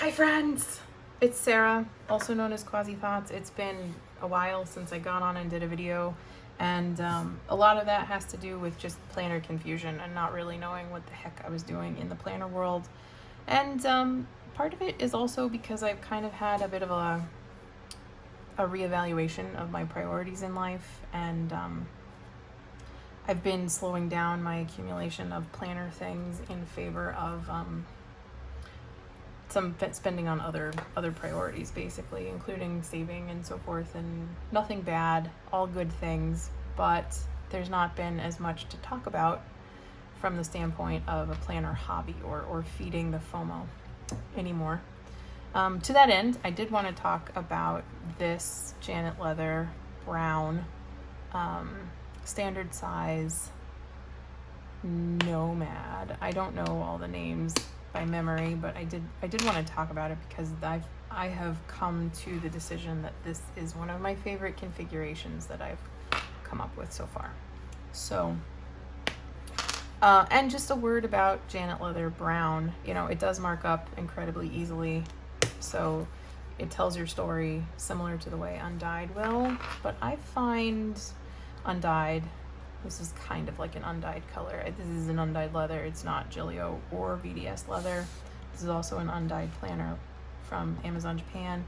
Hi friends! It's Sarah, also known as Quasi Thoughts. It's been a while since I got on and did a video, and a lot of that has to do with just planner confusion and not really knowing what the heck I was doing in the planner world. And part of it is also because I've kind of had a bit of a reevaluation of my priorities in life, and I've been slowing down my accumulation of planner things in favor of some spending on other priorities, basically, including saving and so forth. And nothing bad, all good things, but there's not been as much to talk about from the standpoint of a planner hobby or feeding the FOMO anymore. To that end, I did want to talk about this Janet Leather brown standard size Nomad. I don't know all the names by memory, but I did want to talk about it because I have come to the decision that this is one of my favorite configurations that I've come up with so far. So and just a word about Janet Leather brown. You know, it does mark up incredibly easily, so it tells your story similar to the way undyed will, but I find undyed, this is kind of like an undyed color. This is an undyed leather. It's not Giuliol or VDS leather. This is also an undyed planner from Amazon Japan.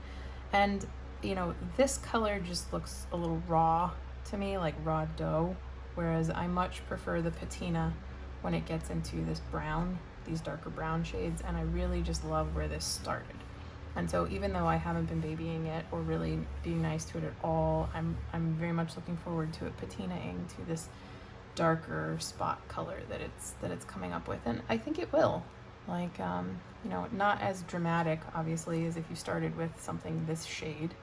And, you know, this color just looks a little raw to me, like raw dough, whereas I much prefer the patina when it gets into this brown, these darker brown shades, and I really just love where this started. And so even though I haven't been babying it or really being nice to it at all, I'm very much looking forward to it patinaing to this darker spot color that it's coming up with, and I think it will. Like, you know, not as dramatic, obviously, as if you started with something this shade.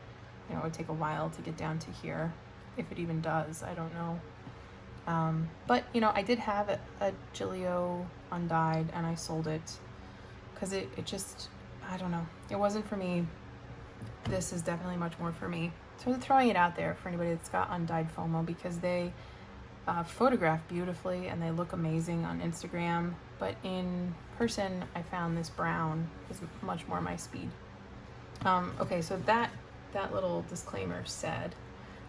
You know, it would take a while to get down to here, if it even does. I don't know. But, you know, I did have a Giuliol undyed, and I sold it because it just, I don't know, it wasn't for me. This is definitely much more for me. So I'm throwing it out there for anybody that's got undyed FOMO, because they photograph beautifully and they look amazing on Instagram, but in person I found this brown is much more my speed. Okay, so that little disclaimer said,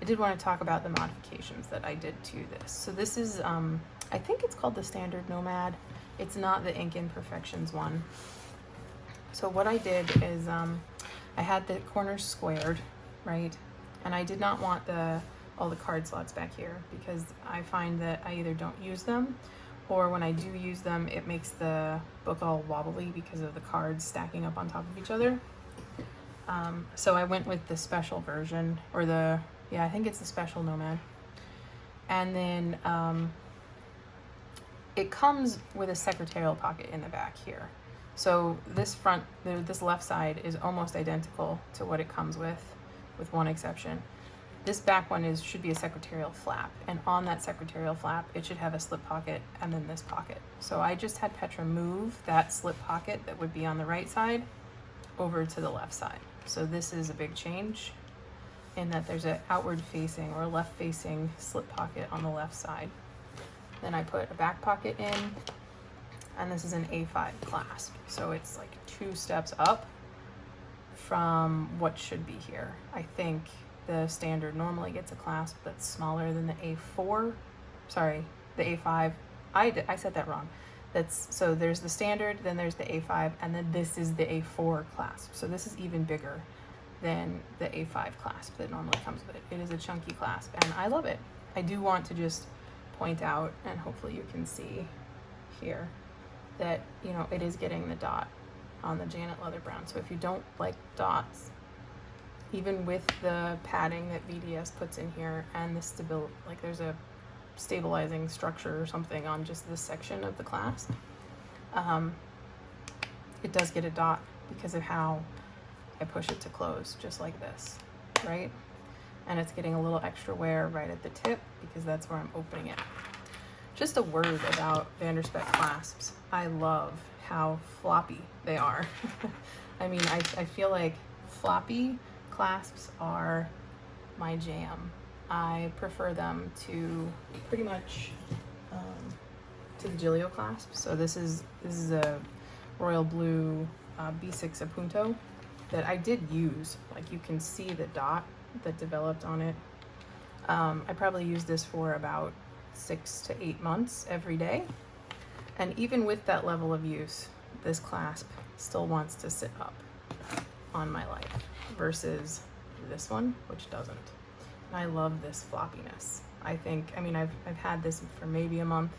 I did want to talk about the modifications that I did to this. So this is, I think it's called the Standard Nomad. It's not the Ink Imperfections one. So what I did is I had the corners squared, right? And I did not want all the card slots back here, because I find that I either don't use them, or when I do use them, it makes the book all wobbly because of the cards stacking up on top of each other. So I went with the special version, or I think it's the special Nomad. And then it comes with a secretarial pocket in the back here. So this this left side is almost identical to what it comes with one exception. This back one should be a secretarial flap, and on that secretarial flap, it should have a slip pocket and then this pocket. So I just had Petra move that slip pocket that would be on the right side over to the left side. So this is a big change in that there's an outward facing or left facing slip pocket on the left side. Then I put a back pocket in, and this is an A5 clasp. So it's like 2 steps up from what should be here. I think the standard normally gets a clasp that's smaller than the A4. Sorry, the A5. I said that wrong. So there's the standard, then there's the A5, and then this is the A4 clasp. So this is even bigger than the A5 clasp that normally comes with it. It is a chunky clasp, and I love it. I do want to just point out, and hopefully you can see here, that, you know, it is getting the dot on the Janet Leather brown. So if you don't like dots, even with the padding that VDS puts in here and the stability, like there's a stabilizing structure or something on just this section of the clasp, it does get a dot because of how I push it to close, just like this, right? And it's getting a little extra wear right at the tip because that's where I'm opening it. Just a word about VanderSpeck clasps. I love how floppy they are. I mean, I feel like floppy clasps are my jam. I prefer them to pretty much to the Giuliol clasp. So this is a royal blue B6 apunto that I did use. Like you can see the dot that developed on it. I probably used this for about 6 to 8 months every day. And even with that level of use, this clasp still wants to sit up on my life versus this one, which doesn't. And I love this floppiness. I mean, I've had this for maybe a month.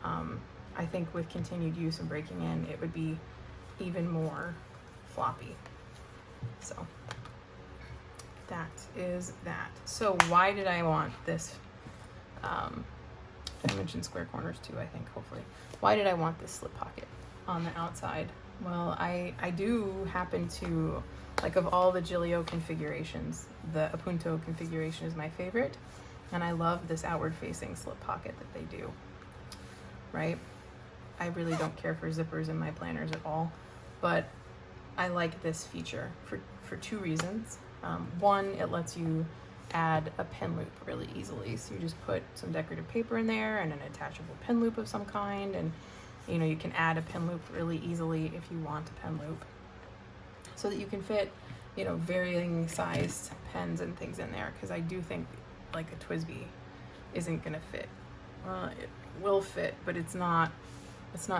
I think with continued use and breaking in, it would be even more floppy. So that is that. So why did I want this? I mentioned square corners too, I think, hopefully. Why did I want this slip pocket on the outside? Well, I do happen to, like, of all the Giuliol configurations, the apunto configuration is my favorite. And I love this outward facing slip pocket that they do, right? I really don't care for zippers in my planners at all, but I like this feature for 2 reasons. One, it lets you add a pin loop really easily. So you just put some decorative paper in there and an attachable pin loop of some kind, and you know, you can add a pin loop really easily if you want a pin loop, so that you can fit, you know, varying sized pens and things in there. Because I do think like a TWSBI isn't gonna fit. It will fit, but it's not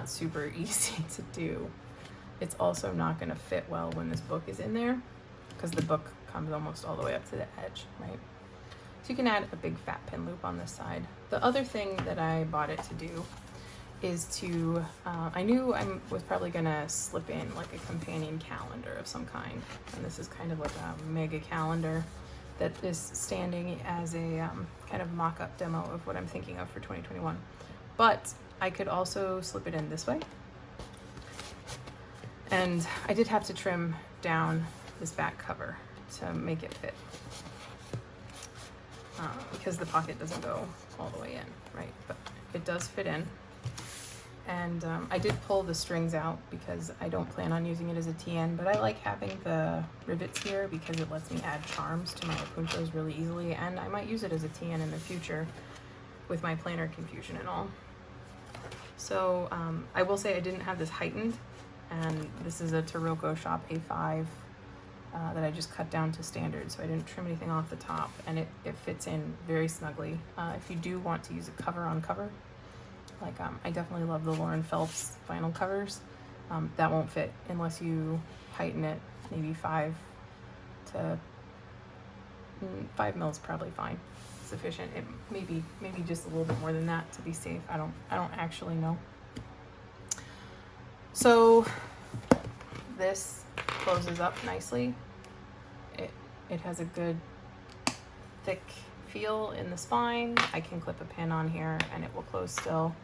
super easy to do. It's also not gonna fit well when this book is in there, because the book comes almost all the way up to the edge, right? So you can add a big fat pin loop on this side. The other thing that I bought it to do is to, I knew I was probably gonna slip in like a companion calendar of some kind. And this is kind of like a mega calendar that is standing as a kind of mock-up demo of what I'm thinking of for 2021. But I could also slip it in this way. And I did have to trim down this back cover to make it fit, because the pocket doesn't go all the way in, right? But it does fit in. And I did pull the strings out because I don't plan on using it as a TN, but I like having the rivets here because it lets me add charms to my apuntos really easily, and I might use it as a TN in the future with my planner confusion and all. So I will say I didn't have this heightened, and this is a Taroko Shop A5 that I just cut down to standard, so I didn't trim anything off the top, and it fits in very snugly. If you do want to use a cover on cover, like I definitely love the Lauren Phelps vinyl covers, that won't fit unless you heighten it maybe 5 mils, probably fine, sufficient. It maybe just a little bit more than that to be safe. I don't actually know. So this closes up nicely. It has a good thick feel in the spine. I can clip a pin on here and it will close still.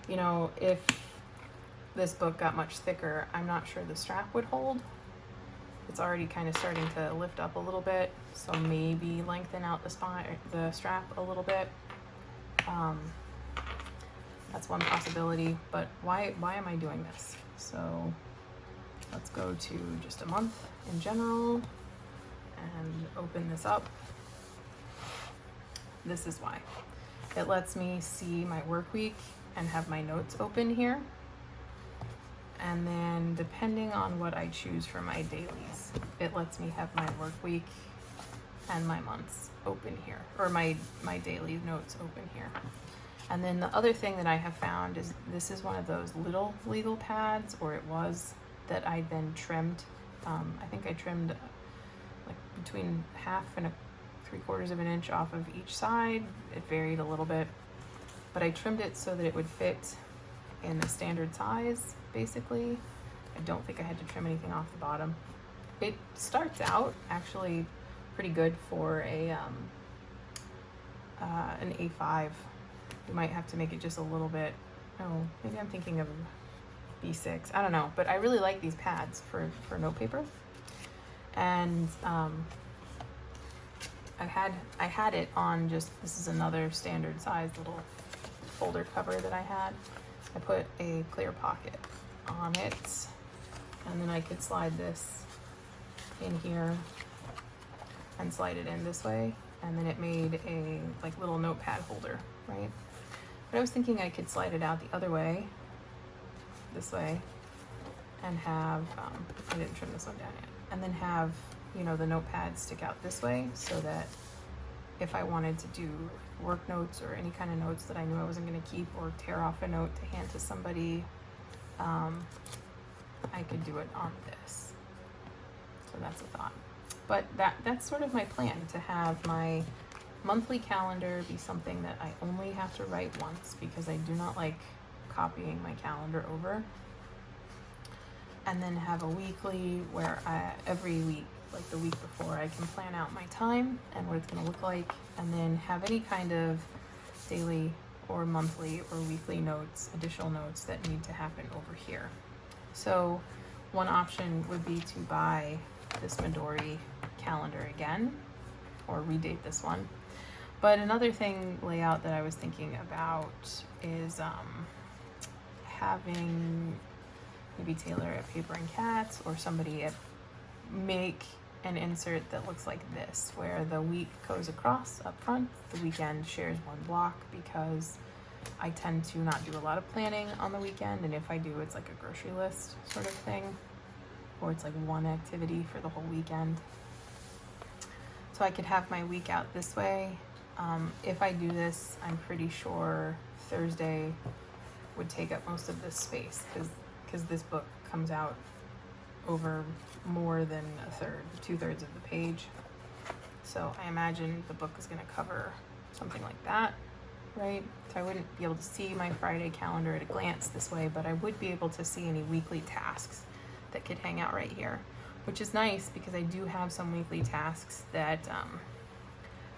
You know, if this book got much thicker, I'm not sure the strap would hold. It's already kind of starting to lift up a little bit, so maybe lengthen out the strap a little bit. That's one possibility, but why am I doing this? So let's go to just a month in general and open this up. This is why. It lets me see my work week and have my notes open here. And then depending on what I choose for my dailies, it lets me have my work week and my months open here, or my daily notes open here. And then the other thing that I have found is this is one of those little legal pads, or it was, that I then trimmed. I think I trimmed like between 1/2 and 3/4 of an inch off of each side. It varied a little bit, but I trimmed it so that it would fit in the standard size, basically. I don't think I had to trim anything off the bottom. It starts out actually pretty good for a an A5. You might have to make it just a little bit. Oh, maybe I'm thinking of B6. I don't know, but I really like these pads for note paper. And I had it on just, this is another standard size little folder cover that I had. I put a clear pocket on it, and then I could slide this in here and slide it in this way, and then it made a like little notepad holder, right? But I was thinking I could slide it out the other way, this way, and have, I didn't trim this one down yet, and then have, you know, the notepad stick out this way so that if I wanted to do work notes or any kind of notes that I knew I wasn't going to keep, or tear off a note to hand to somebody, I could do it on this. So that's a thought. But that's sort of my plan, to have my monthly calendar be something that I only have to write once, because I do not like copying my calendar over. And then have a weekly where every week, like the week before, I can plan out my time and what it's going to look like, and then have any kind of daily or monthly or weekly notes, additional notes that need to happen over here. So one option would be to buy this Midori calendar again, or redate this one. But another thing, layout, that I was thinking about is having maybe Taylor at Paper and Cats, or somebody at make an insert that looks like this, where the week goes across up front, the weekend shares one block, because I tend to not do a lot of planning on the weekend, and if I do, it's like a grocery list sort of thing, or it's like one activity for the whole weekend. So I could have my week out this way. If I do this, I'm pretty sure Thursday would take up most of this space, because this book comes out over more than a third, 2/3 of the page. So I imagine the book is going to cover something like that, right? So I wouldn't be able to see my Friday calendar at a glance this way, but I would be able to see any weekly tasks that could hang out right here, which is nice, because I do have some weekly tasks that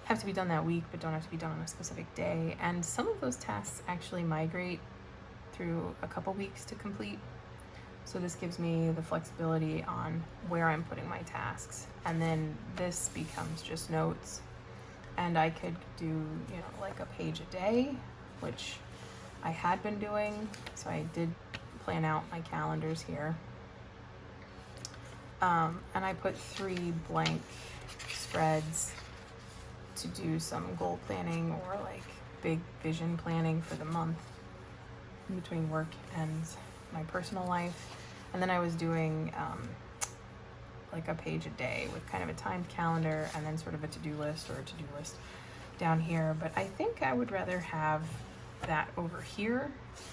have to be done that week, but don't have to be done on a specific day. And some of those tasks actually migrate through a couple weeks to complete. So this gives me the flexibility on where I'm putting my tasks. And then this becomes just notes. And I could do, you know, like a page a day, which I had been doing. So I did plan out my calendars here. And I put 3 blank spreads to do some goal planning, or like big vision planning for the month in between work and my personal life. And then I was doing like a page a day with kind of a timed calendar, and then sort of a to-do list, or a to-do list down here. But I think I would rather have that over here,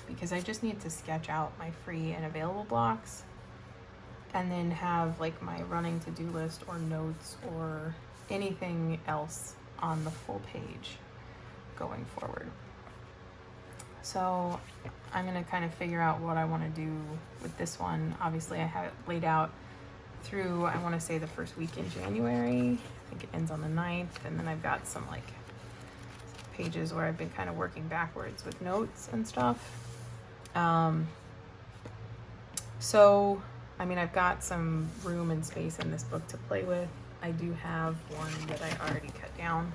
because I just need to sketch out my free and available blocks, and then have like my running to-do list or notes or anything else on the full page going forward. So I'm going to kind of figure out what I want to do with this one. Obviously I have it laid out through, I want to say, the first week in January. I think it ends on the 9th, and then I've got some like pages where I've been kind of working backwards with notes and stuff. So I mean, I've got some room and space in this book to play with. I do have one that I already cut down.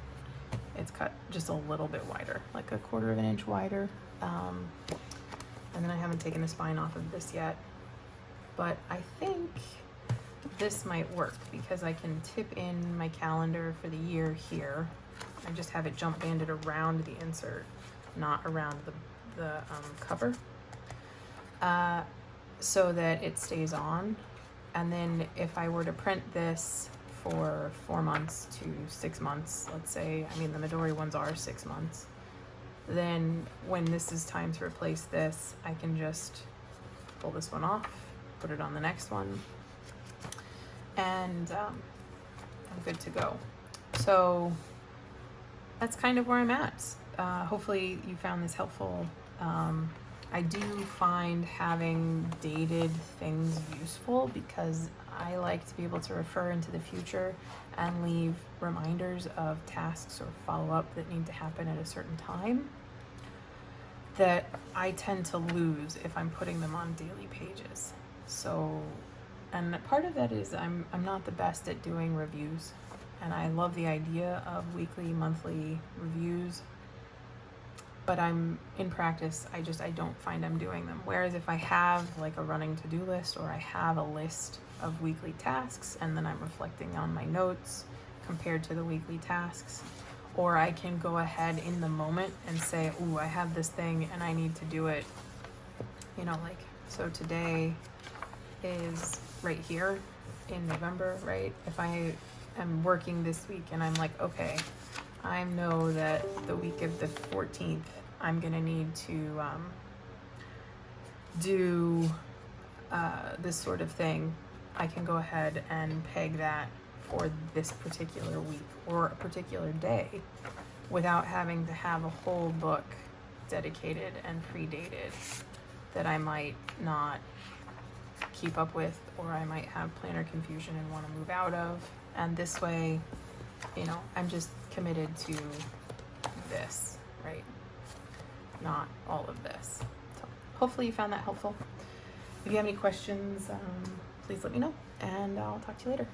It's cut just a little bit wider, like a 1/4 of an inch wider. And then I haven't taken the spine off of this yet, but I think this might work, because I can tip in my calendar for the year here. I just have it jump banded around the insert, not around the cover, so that it stays on. And then if I were to print this for 4 months to 6 months, let's say, I mean, the Midori ones are 6 months, then when this is time to replace this, I can just pull this one off, put it on the next one, and I'm good to go. So that's kind of where I'm at. Hopefully you found this helpful. I do find having dated things useful, because I like to be able to refer into the future and leave reminders of tasks or follow-up that need to happen at a certain time that I tend to lose if I'm putting them on daily pages. So, and part of that is I'm not the best at doing reviews, and I love the idea of weekly, monthly reviews, but in practice, I don't find I'm doing them. Whereas if I have like a running to-do list, or I have a list of weekly tasks, and then I'm reflecting on my notes compared to the weekly tasks, or I can go ahead in the moment and say, ooh, I have this thing and I need to do it, you know, like, so today is right here in November, right? If I am working this week and I'm like, okay, I know that the week of the 14th, I'm gonna need to do this sort of thing, I can go ahead and peg that for this particular week or a particular day without having to have a whole book dedicated and predated that I might not keep up with, or I might have planner confusion and want to move out of. And this way, you know, I'm just committed to this, right? Not all of this. So hopefully you found that helpful. If you have any questions, please let me know, and I'll talk to you later.